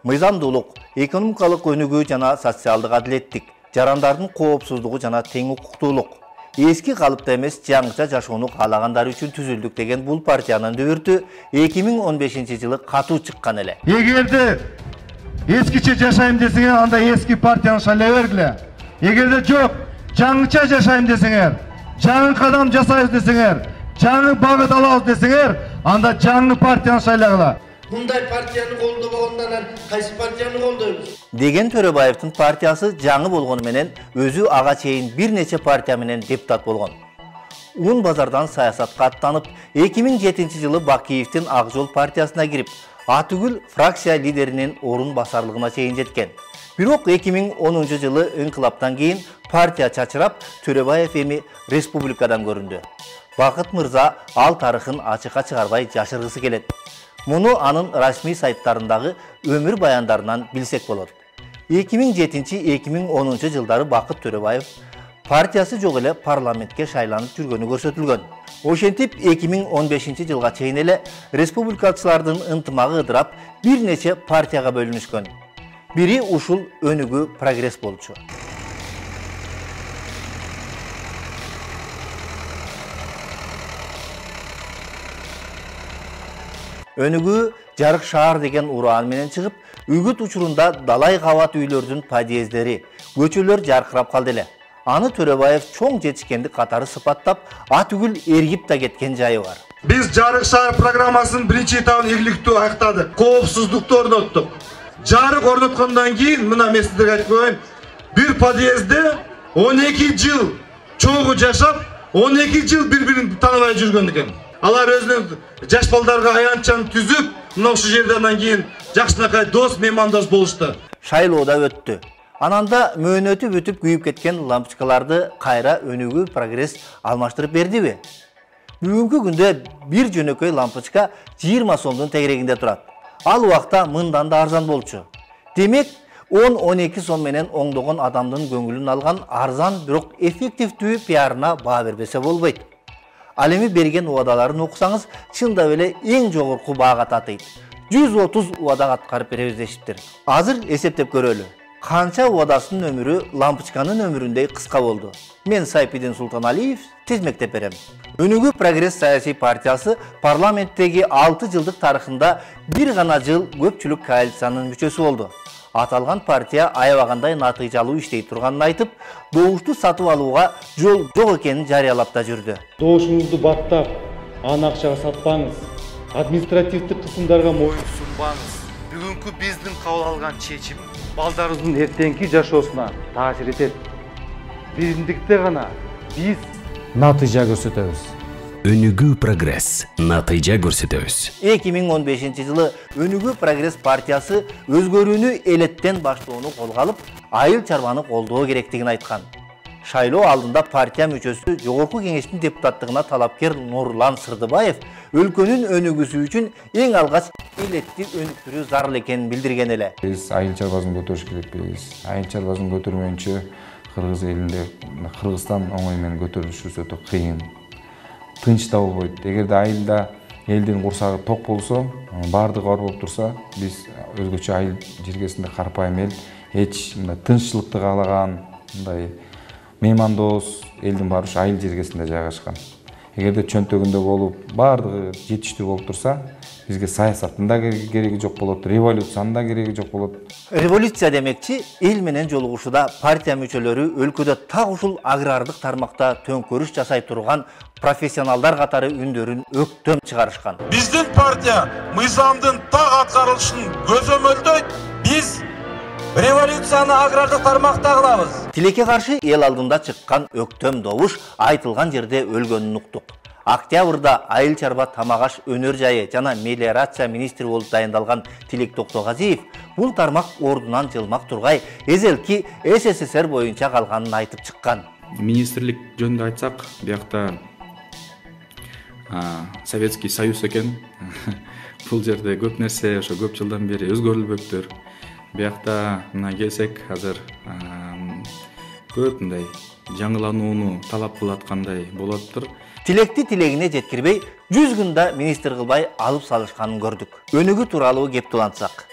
мыйзамдуулук, экономикалык өнүгүү жана социалдык адилеттик, жарандардын коопсуздугу жана тең укуктуулук, эски калыпта эмес жаңыча жашоону каалагандар үчүн түзүлдүк деген бул партиянын дүбүртү 2015-жылы катуу чыккан эле. Эгерде эскиче жашайм десеңер, анда эски партияны шайлай бергиле. Эгерде жок, жаңыча жашайм десеңер, жаңы кадам жасайбыз десеңер, жаңы багыт алабыз десеңер, анда жаңы партияны шайлагыла. Мындай партияны колдобогондон кайсы партияны колдойбуз? Деген Төрөбаевдин партиясы жаңы болгону менен өзү ага чейин бир нече партия менен депутат болгон. Ун базардан саясатка аттанып, 2007-жылы Бакиевдин Ак Жол партиясына кирип, атүгүл фракция лидеринин орун басарлыгына чейин жеткен. Бирок 2010-жылы инкылаптан кийин партия чачырап, Төрөбаев эми республикадан көрүндү. Бакыт мырза ал тарыхын ачыкка чыгарбай жашыргысы келет. Муну анын расмий сайттарындагы өмүр баяндарынан билсек болот. 2007-2010 жылдары Бакыт Төрөбаев партиясы жок эле парламентке шайланып жүргөнү көрсөтүлгөн. Ошентип 2015 жылга чейин эле республикачылардын ынтымагы ыдырап, бир нече партияга бөлүнүшкөн. Бири ушул Өнүгүү Прогресс болчу. Өнүгүү жарык шаар деген ураан менен чыгып, үгүт учурунда далай кабат үйлөрдүн подъездери, көчөлөр жаркырап калды эле. Аны Төрөбаев чоң жетишкендик катары сыпаттап, атүгүл эргип да кеткен жайы бар. Биз жарык шаар программасынын биринчи этабын ийгиликтүү аяктадык. Коопсуздукту орноттук. Жарык орноткондон кийин, мына мен сиздерге айтып коеюн, бир подъездде 12 жыл чогуу жашап, 12 жыл бири-бирин тааныбай жүргөн экен. Алар өзүнүн жаш балдарга аянтчаны түзүп, мына ушул жерден кийин жакшынакай дос, меймандош болушту. Шайлоо да өттү. Ананда мөөнөтү бүтүп күйүп кеткен лампочкаларды кайра Өнүгүү Прогресс алмаштырып бердиби? Бүгүнкү күндө бир жөнөкөй лампочка 20 сомдун тегерегинде турат. Ал убакта мындан да арзан болчу. Демек, 10-12 сом менен оңдогон адамдын көңүлүн алган арзан, бирок эффективдүү пиарына баа бербесе болбойт. Ал эми берген убадаларын окусаңыз, чындап эле эң жогорку баага татыйт. 130 убада аткарып беребиз дешиптир. Азыр эсептеп көрөлү. Канча убадасынын өмүрү лампочканын өмүрүндөй кыска болду. Мен Сайпидин Султаналиев тизмектеп берем. Өнүгүү Прогресс саясий партиясы парламенттеги 6 жылдык тарыхында бир гана жыл көпчүлүк коалициянын мүчөсү болду. Аталган партия аябагандай натыйжалуу иштей турганын айтып, добушту сатып алууга жол жок экенин жарыялап да жүрдү. Добушуңузду баттап, аны акчага сатпаңыз, административдик кысымдарга моюн сунбаңыз. Бүгүнкү биздин кабыл алган чечим балдарыбыздын эртеңки жашоосуна таасир этет. Бириндикте гана биз натыйжа көрсөтөбүз. Өнүгүү Прогресс натыйжа көрсөтөбүз. 2015-жылы Өнүгүү Прогресс партиясы өзгөрүүнү элеттен баштоону колго алып, айыл чарбаны колдоо керектигин айткан. Шайлоо алдында партия мүчөсү жогорку кеңештин депутаттыгына талапкер Нурлан Сырдыбаев өлкөнүн өнүгүүсү үчүн эң алгач элетти өнүктүрүү зарыл экенин билдирген эле. Биз айыл чарбасын көтөрүш керекпиз. Айыл чарбасын көтөрмөйүнчө Кыргыз элинде, Кыргызстан оңой менен көтөрүлүшү өтө кыйын. Тынч да болбойт. Эгерде айылда элдин курсагы ток болсо, баардыгы бар болуп турса, биз өзгөчө айыл жергесинде карапайым эл, эч мындай тынччылыкты каалаган, мындай меймандос элдин баары ушу айыл жергесинде жайгашкан. Эгерде чөнтөгүндө болуп, баардыгы жетиштүү болуп турса, бизге саясаттын да кереги жок болот, революциянын да кереги жок болот. Революция демекчи, эл менен жолугушууда партия мүчөлөрү өлкөдө так ушул агрардык тармакта төңкөрүш жасай турган профессионалдар катары үндөрүн өктөм чыгарышкан. Биздин партия мыйзамдын так аткарылышын көзөмөлдөйт. Биз революцияны агрардык тармакта кылабыз. Тилекке каршы эл алдында чыккан өктөм добуш айтылган жерде өлгөнүн уктук. Октябрда айыл чарба тамак аш өнөр жайы жана мелиорация министри болуп дайындалган Тилек Токтогазиев бул тармак ордунан жылмак тургай эзелки СССР боюнча калганын айтып чыккан. Министрлик жөнүндө айтсак, биякта Советский Союз экен. Бул жерде көп нерсе ошо көп жылдан бери өзгөрүлбөктөр. Биякта мына келсек, азыр көп мындай жаңыланууну талап кылаткандай болоптур. Тилекти тилегине жеткирбей, 100 күндө министр кылбай алып салышканын көрдүк. Өнүгүү тууралуу кеп улантсак.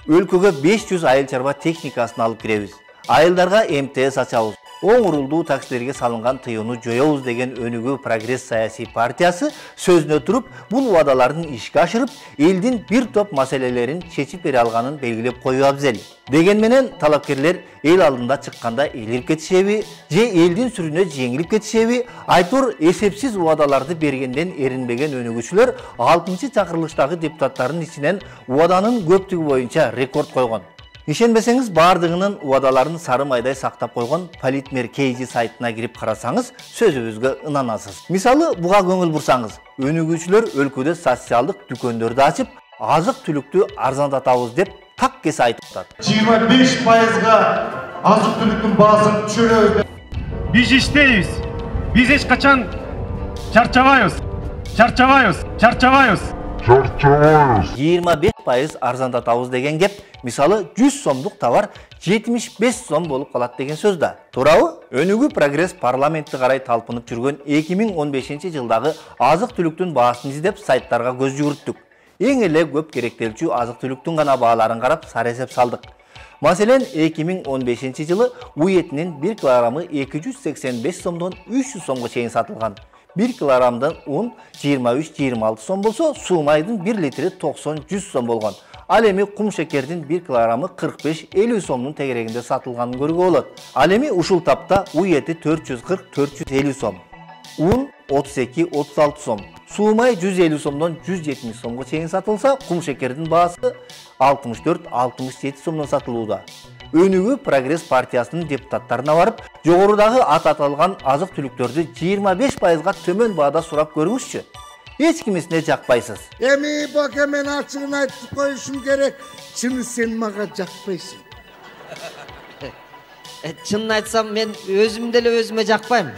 өлкөгө 500 айыл чарба техникасын алып киребиз. Айылдарга МТС ачабыз. Оң урулдуу таксилерге салынган тыюуну жоёбуз деген Өнүгүү прогресс саясий партиясы сөзүнө туруп, бул убадаларын ишке ашырып, элдин бир топ маселелерин чечип бере алганын белгилеп коюу абзел. Деген менен талапкерлер эл алдында чыкканда элип кетишеби, же элдин сүрүнө жеңилип кетишеби, айтор эсепсиз убадаларды бергенден эринбеген өнүгүүчүлөр 6-чакырылыштагы депутаттардын ичинен убаданын көптүгү боюнча рекорд койгон. Ишенбесеңиз, бардыгынын убадаларын сары майдай сактап койгон Политмер KG сайтына кирип карасаңыз, сөзүбүзгө ынанасыз. Мисалы, буга көңүл бурсаңыз, өнүгүүчүлөр өлкөдө социалдык дүкөндөрдү ачып, азык-түлүктү арзандатабыз деп так кесе айтып атат. 25%га азык-түлүктүн баасын түшүрөбүз. Биз иштейбиз. Биз эч качан чарчабайбыз. 25% арзандатабыз деген кеп, мисалы 100 сомдук товар 75 сом болуп калат деген сөз да. Туурабы? Өнүгүү прогресс парламентти карай талпынып жүргөн 2015 жылдагы азык-түлүктүн баасын издеп сайттарга көз жүгүрттүк. Эң эле көп керектелчү азык-түлүктүн гана бааларын карап сары эсеп салдык. Маселен, 2015 жылы у этинин 1 килограммы 285 сомдон 300 сомго чейин сатылган. 1 килограммдан un 23-26 сом болсо, суу майдын 1 литри 90-100 сом болгон. Ал эми кум шекердин 1 килограммы 45-50 сомдун тегерегинде сатылганын көрүүгө болот. Ал эми ушул тапта у эти 440-450 сом, un 32-36 сом, суу май 150 сомдон 170 сомго чейин сатылса, кум шекердин баасы 64-67 сомдон сатылууда. Өнүгүү прогресс партиясынын депутаттарына барып, жогорудагы аталган азык-түлүктөрдү 25%га төмөн баада сурап көрүңүзчү. Эч кимисине жакпайсыз. Эми бака, мен ачыгын айтып коюшум керек. Чыны сен мага жакпайсың. Чынын айтсам, мен өзүм деле өзүмө жакпайм.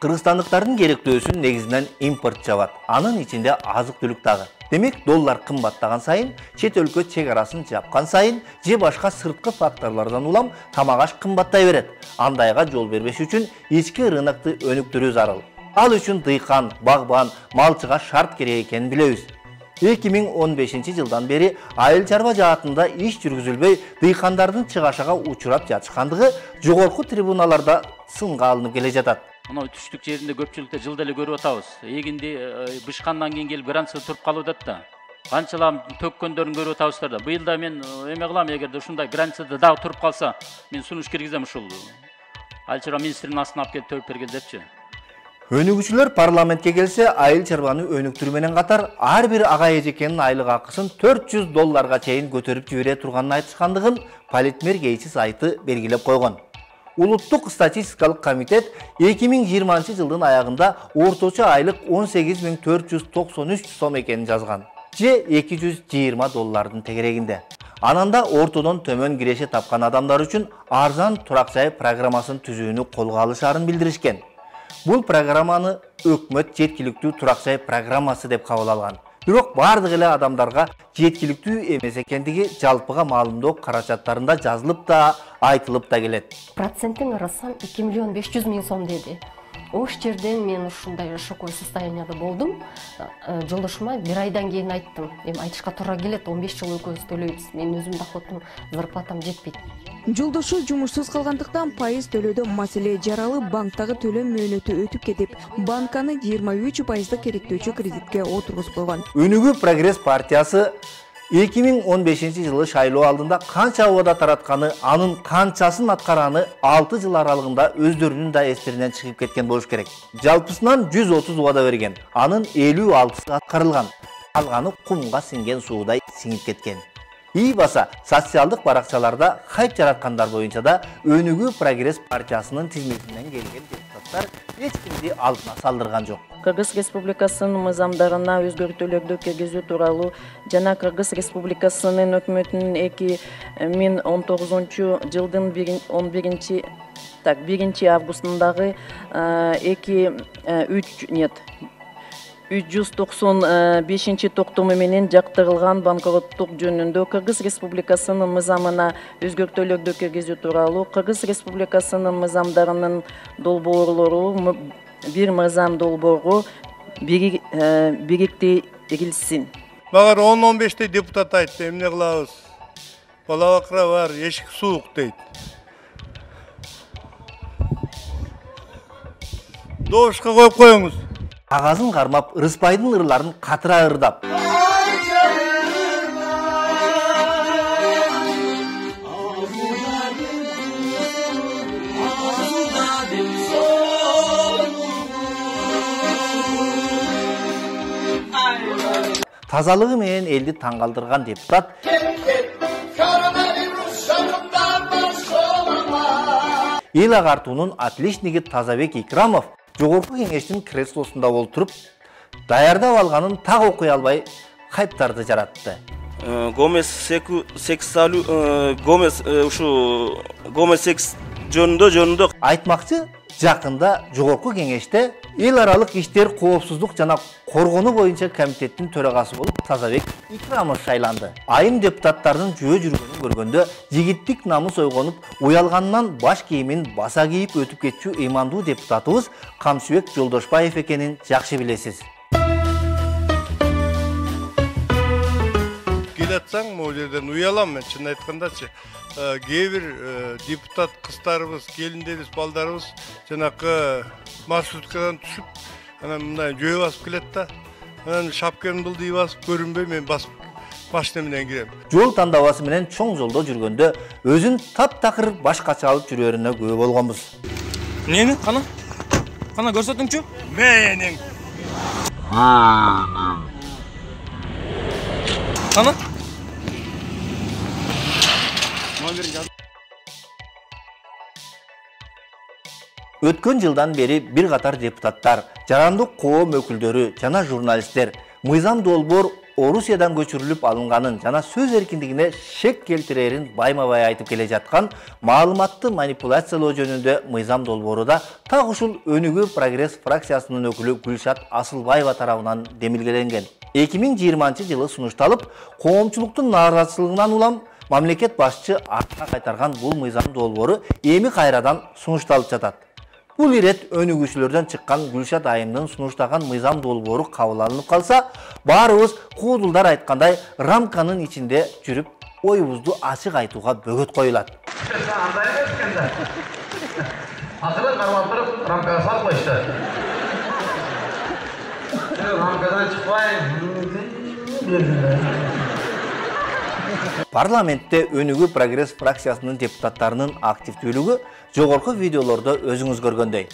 Кыргызстандыктардын керектөөсүн негизинен импорт жабат. Анын ичинде азык-түлүк дагы. Демек, доллар кымбаттаган сайын, чет өлкө чек арасын жапкан сайын, же башка сырткы факторлордон улам тамак-аш кымбаттай берет. Андайга жол бербеш үчүн ички рынокты өнүктүрүү зарыл. Ал үчүн дыйкан, багбан, малчыга шарт керек экенин билебиз. 2015 жылдан бери айыл чарба жаатында иш жүргүзүлбөй, дыйкандардын чыгашага учурап жатышкандыгы жогорку трибуналарда сынга алынып келе жатат. Мына түштүк жеринде көпчүлүктө жылда эле көрүп атабыз. Эгинди бышкандан кийин келип границада туруп калып атат да. Канчалам төккөндөрүн көрүп атабыздар да. Быйыл да мен эме кылам, эгерде ушундай границада дагы туруп калса, мен сунуш киргизем ушул айыл чарба министринин астына алып келип төгүп бергил депчи. Өнүгүүчүлөр парламентке келсе, айыл чарбаны өнүктүрүү менен катар ар бир ага эжекенин айлык акысын $400 чейин көтөрүп жибере турганын айтышкандыгын Политмер KG сайты белгилеп койгон. Улуттук статистикалык комитет 2020 жылдын аягында орточо айлык $18.493 сом экенин жазган. Же $220 тегерегинде. Ананда ортодон төмөн киреше тапкан адамдар үчүн арзан турак жай программасын түзүүнү колго алышаарын билдиришкен. Бул программаны өкмөт жеткиликтүү турак жай программасы деп кабыл алган. Бирок бардык эле адамдарга жеткиликтүү эмес экендиги жалпыга маалымдоо каражаттарында жазылып да, айтылып да келет. Процентин карасам 2.500.000 сом деди. Ош жерден мен ушундай шоковой состоянияда болдум. Жолдошума бир айдан кийин айттым. Эми айтышка туура келет, 15 жыл экөөбүз төлөйбүз. Мен өзүмдүн доходум, зарплатам жетпейт. Жолдошу жумушсуз калгандыктан пайыз төлөөдө маселе жаралып, банктагы төлөм мөөнөтү өтүп кетип, банканы 23% керектөөчү кредитке отургузуп койгон. Өнүгүү прогресс партиясы 2015 жылы шайлоо алдында канча убада таратканы, анын канчасын аткарганы 6 жыл аралыгында өздөрүнүн да эстеринен чыгып кеткен болуш керек. Жалпысынан 130 убада берген, анын 56сы аткарылган. Калганы кумга сиңген суудай сиңип кеткен. Баса, социалдык баракчаларда хайп жараткандар боюнча да Өнүгүү прогресс партиясынын тизметинен келген депутаттар эч кимди алдына салдырган жок. Кыргыз Республикасынын мыйзамдарына өзгөртүүлөрдү киргизүү тууралуу жана Кыргыз Республикасынын өкмөтүнүн 2019 жылдын 1 августундагы 395 токтому менен жактырылган банкроттук жөнүндө Кыргыз Республикасынын мыйзамына өзгөртүүлөрдү киргизүү тууралуу Кыргыз Республикасынын мыйзамдарынын долбоорлору бир мыйзам долбоору бириктирилсин. Багар 10-15 депутат айтты, эмне кылабыз? Бала бакыра бар, эшик суук дейт. Добушка коюп коюңуз. Агазын кармап, Ырыспайдын ырларын катыра ырдап. Тазалыгы менен элди таңкалдырган депутат эл агартуунун отличниги Тазабек Икрамов жогорку кеңештин креслосунда олтуруп, даярдап алганын так окуй албай хайптарды жаратты. Гомес жөнүндө айтмакчы, жакында жогорку кеңеште эл аралык иштер, коопсуздук жана коргонуу боюнча комитеттин төрагасы болуп Тазабек Икрамов шайланды. Айым депутаттардын жөө жүргөнүн көргөндө жигиттик намыс ойгонуп, уялганынан баш кийимин баса кийип өтүп кетчү ыймандуу депутатыбыз Камсыбек Жолдошбаев экенин жакшы билесиз. Келатсаң, могу жерден уялам мен, чын айткандачы. Кээ бир депутат кыздарыбыз, келиндерибиз, балдарыбыз жанакы маршруткадан түшүп, анан мындай жөө басып келет да. Анан шапканы былдый басып көрүнбөй мен басып машина менен кирем. Жол тандабасы менен чоң жолдо жүргөндө өзүн таптакыр башкача алып жүрөрүнө күбө болгонбуз. Эмнени? Кана көрсөтүңчү? Менин. Кана? Өткөн жылдан бери бир катар депутаттар, жарандык коом өкүлдөрү жана журналисттер мыйзам долбоор Орусиядан көчүрүлүп алынганын жана сөз эркиндигине шек келтирерин байма-бай айтып келе жаткан маалыматты манипуляциялоо жөнүндө мыйзам долбооруда так ушул Өнүгүү Прогресс фракциясынын өкүлү Гүлшат Асылбаева тарабынан демилгеленген. 2020-жылы сунушталып, коомчулуктун нааразычылыгынан улам мамлекет башчы артына кайтарган бул мыйзам долбоору эми кайрадан сунушталып жатат. Бул ирет өнүгүүчүлөрдөн чыккан Гүлшат айымдын сунуштаган мыйзам долбоору кабыл алынып калса, баарыбыз куудулдар айткандай рамканын ичинде жүрүп, оюбузду ачык айтууга бөгөт коюлат. Акырын кармап туруп, рамкага салып коюшту. Рамкадан чыкпай, Парламентте Өнүгүү Прогресс фракциясынын депутаттарынын активдүүлүгү жогорку видеолордо өзүңүз көргөндөй.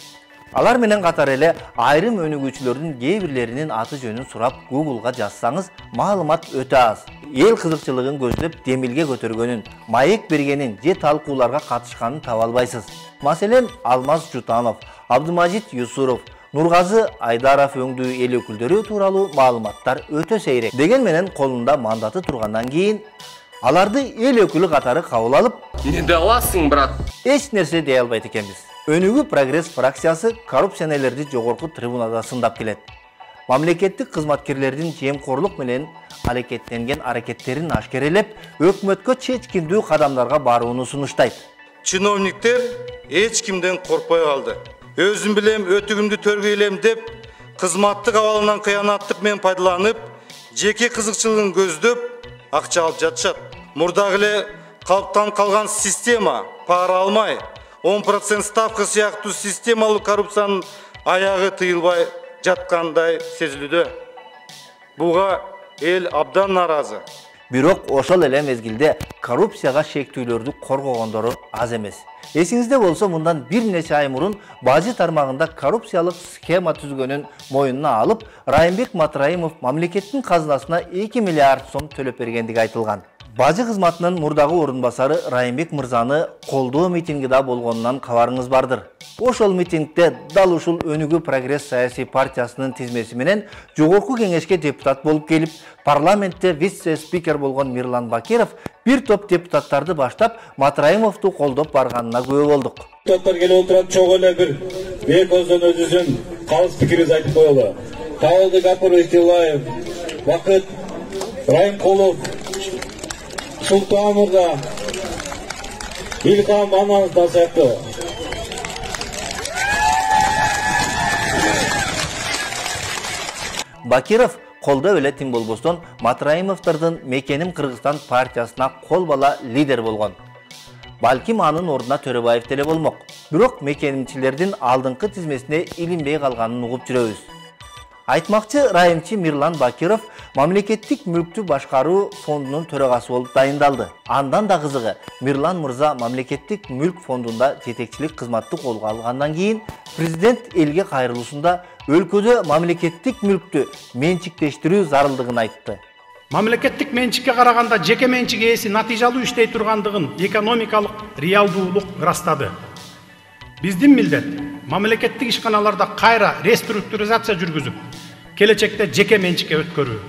Алар менен катар эле айрым өнүгүүчүлөрдүн кээ бирлеринин аты жөнүн сурап Google'га жазсаңыз, маалымат өтө аз. Эл кызыкчылыгын көздөп демилге көтөргөнүн, маек бергенин же талкууларга катышканын таба албайсыз. Маселен, Алмаз Жутанов, Абдымажит Юсуров, Нургазы Айдаров өңдүү эл өкүлдөрү тууралуу маалыматтар өтө сейрек. Деген менен колунда мандаты тургандан кийин аларды эл өкүлү катары кабыл алып, "Эмне аласың, брат?" эч нерсе дей албайт экенбиз. Өнүгүү Прогресс фракциясы коррупционерлерди жогорку трибунада сындап келет. Мамлекеттик кызматкерлердин жемкорлук менен аракеттенген аракеттерин ашкерелеп, өкмөткө чечкиндүү кадамдарга барууну сунуштайт. Чиновниктер эч кимден коркпой калды. Өзүм билем, өтүгүмдү төргөйлем деп, кызматтык абалынан кыянаттык менен пайдаланып, жеке кызыкчылыгын көздөп, акча алып жатышат. Мурдагы эле калыптанып калган система пара алмай, 10% ставка сыяктуу системалуу коррупциянын аягы тыйылбай жаткандай сезилүүдө. Буга эл абдан нааразы. Бирок ошол эле мезгилде коррупцияга шектүүлөрдү коргогондору аз эмес. Эсиңизде болсо, мындан бир нече ай мурун бажы тармагында коррупциялык схема түзгөнүн моюнуна алып, Райымбек Матраимов мамлекеттин казынасына 2 миллиард сом төлөп бергендиги айтылган. Бажы кызматынын мурдагы орун басары Райымбек мырзаны колдоо митингиде болгонунан кабарыңыз бардыр. Ошол митингде дал ушул Өнүгүү Прогресс саясий партиясынын тизмеси менен жогорку кеңешке депутат болуп келип, парламентте вице-спикер болгон Мирлан Бакиров бир топ депутаттарды баштап Матраимовду колдоп барганына күбө болдук. Депутаттар келип отурат, чогуу эле бир бек өзүн өзүнүн калыс пикирибизди айтып коелу. Табылды Гапурович Тилаев, Бакыт Райымкулов, Султан Мурда, Илкам Ананов сыяктуу. Бакиров колдоп эле тим болбостон Матраимовдордун Мекеним Кыргызстан партиясына кол бала лидер болгон. Балким анын ордуна Төрөбаев деле болмок. Бирок мекенимчилердин алдыңкы тизмесине илинбей калганын угуп жүрөбүз. Айтмакчы райымчы Мирлан Бакиров мамлекеттик мүлктү башкаруу фондунун төрагасы болуп дайындалды. Андан да кызыгы, Мирлан мырза мамлекеттик мүлк фондунда жетекчилик кызматты колго алгандан кийин президент элге кайрылуусунда өлкөдө мамлекеттик мүлктү менчиктештирүү зарылдыгын айтты. Мамлекеттик менчикке караганда жеке менчик ээси натыйжалуу иштей тургандыгын экономикалык реалдуулук ырастады. Биздин милдет мамлекеттик ишканаларда кайра реструктуризация жүргүзүп, келечекте жеке менчикке өткөрүү.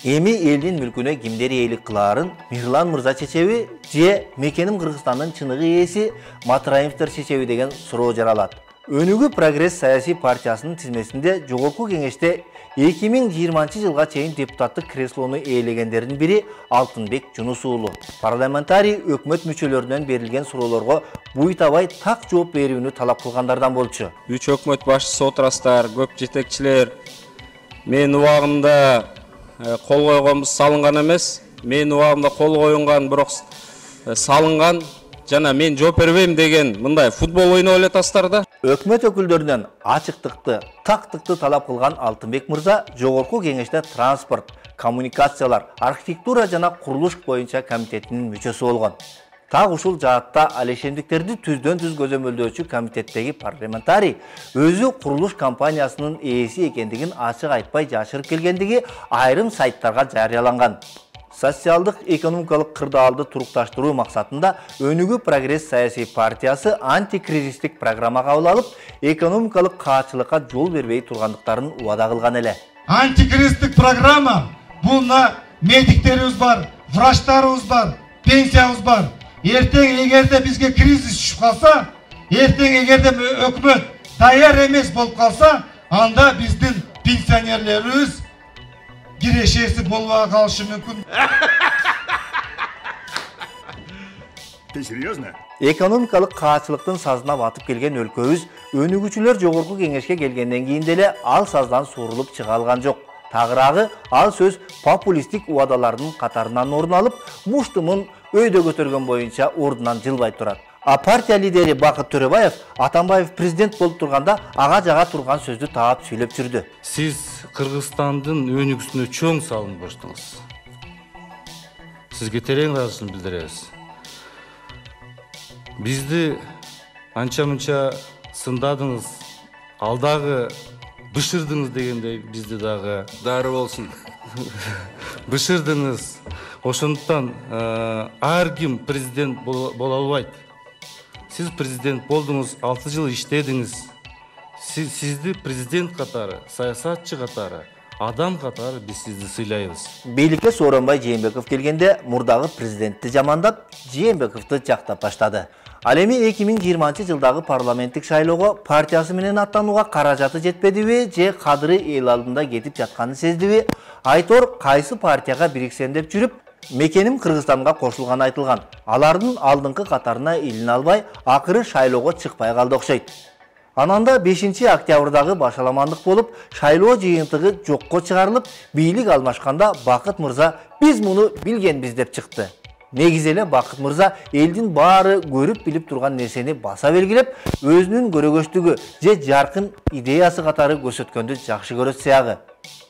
Эми элдин мүлкүнө кимдер ээлик кылаарын Мирлан мырза чечеби же Мекеним Кыргызстандын чыныгы ээси Матраимовдор чечеби деген суроо жаралат. Өнүгүү прогресс саясий партиясынын тизмесинде жогорку кеңеште 2020 жылга чейин депутаттык креслону ээлегендердин бири Алтынбек Жунус уулу. Парламентарий өкмөт мүчөлөрүнөн берилген суроолорго буйтабай так жооп берүүнү талап кылгандардан болчу. 3 өкмөт башчысы отурасыздар, көп жетекчилер. Мен убагымда кол койгонбуз салынган эмес. Мен убагымда кол коюнган, бирок салынган жана мен жооп бербейм деген мындай футбол ойноп эле атасыздар да. Өкмөт өкүлдөрүнөн ачыктыкты, тактыкты талап кылган Алтынбек мырза жогорку кеңеште транспорт, коммуникациялар, архитектура жана курулуш боюнча комитетинин мүчөсү болгон. Так ушул жаатта алешемдиктерди түздөн-түз көзөмөлдөөчү комитеттеги парламентарий өзү курулуш компаниясынын ээси экендигин ачык айтпай жашырып келгендиги айрым сайттарга жарыяланган. Социалдык экономикалык кырдаалды турукташтыруу максатында Өнүгүү прогресс саясий партиясы антикризистик программа кабыл алып, экономикалык каачылыкка жол бербей тургандыктарын убада кылган эле. Антикризистик программа бул медиктерибиз бар, врачтарыбыз бар, пенсиябыз бар. Эртең эгерде бизге кризис түшүп калса, эртең эгерде өкмөт даяр эмес болуп калса, анда биздин пенсионерлерибиз кирешеси болбой калышы мүмкүн. Ты серьезно? Экономикалык каачылыктын сазына батып келген өлкөбүз өнүгүүчүлөр жогорку кеңешке келгенден кийин деле ал саздан суурулуп чыга алган жок. Тагыраагы ал сөз популисттик убадалардын катарынан орун алып, муштумун өйдө көтөргөн боюнча ордунан жылбай турат. А партия лидери Бакыт Төрөбаев Атамбаев президент болуп турганда ага жага турган сөздү таап сүйлөп жүрдү. Сиз Кыргызстандын өнүгүүсүнө чоң салым коштуңуз. Сизге терең ыраазычылык билдиребиз. Бизди анча-мынча сындадыңыз, алдагы бышырдыңыз дегендей бизди дагы дары болсун. Бышырдыңыз. Ошондуктан ар ким президент боло албайт. Сиз президент болдуңуз, 6 жыл иштедиңиз. Сизди президент катары, саясатчы катары, адам катары биз сизди сыйлайбыз. Бийликке Сооронбай Жээнбеков келгенде мурдагы президентти жамандап, Жээнбековду жактап баштады. Ал эми 2020 жылдагы парламенттик шайлоого партиясы менен аттанууга каражаты жетпедиби же кадыры эл алдында кетип жатканын сездиби? Айтор кайсы партияга бириксем деп жүрүп, Мекеним Кыргызстанга кошулганы айтылган. Алардын алдыңкы катарына илине албай, акыры шайлоого чыкпай калды окшойт. Ананда 5 октябрдагы башаламандык болуп, шайлоо жыйынтыгы жокко чыгарылып, бийлик алмашканда Бакыт мырза биз муну билгенбиз деп чыкты. Негизи эле Бакыт мырза элдин баары көрүп билип турган нерсени баса белгилеп, өзүнүн көрөгөчтүгү же жаркын идеясы катары көрсөткөндү жакшы көрөт сыягы.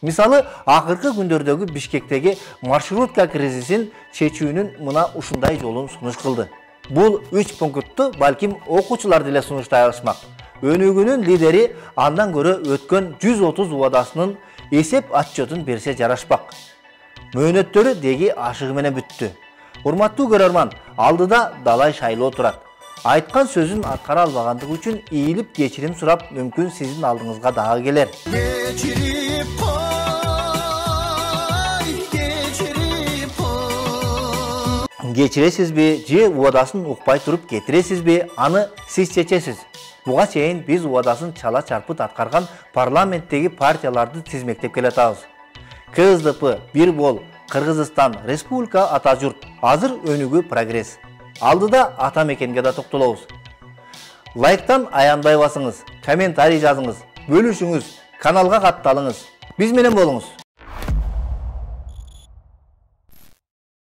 Мисалы, акыркы күндөрдөгү Бишкектеги маршрутка кризисин чечүүнүн мына ушундай жолун сунуш кылды. Бул 3 пунктту балким окуучулар деле сунуштай алышмак. Өнүгүүнүн лидери андан көрө өткөн 130 убадасынын эсеп отчетун берсе жарашпак. Мөөнөттөрү деги ашыгы менен бүттү. Урматтуу көрөрман, алдыда далай шайлоо турат. Айткан сөзүн аткара албагандыгы үчүн ийилип кечирим сурап, мүмкүн сиздин алдыңызга дагы келер. Кечиресизби же убадасын укпай туруп кетиресизби, аны сиз чечесиз. Буга чейин биз убадасын чала чарпыт аткарган парламенттеги партияларды тизмектеп келатабыз. КСДП, Бир Бол, Кыргызстан, Республика Ата Журт, азыр Өнүгүү прогресс. Алдыда ата мекенге да токтолобуз. Лайктан аянбай басыңыз, комментарий жазыңыз, бөлүшүңүз, каналга катталыңыз. Биз менен болуңуз.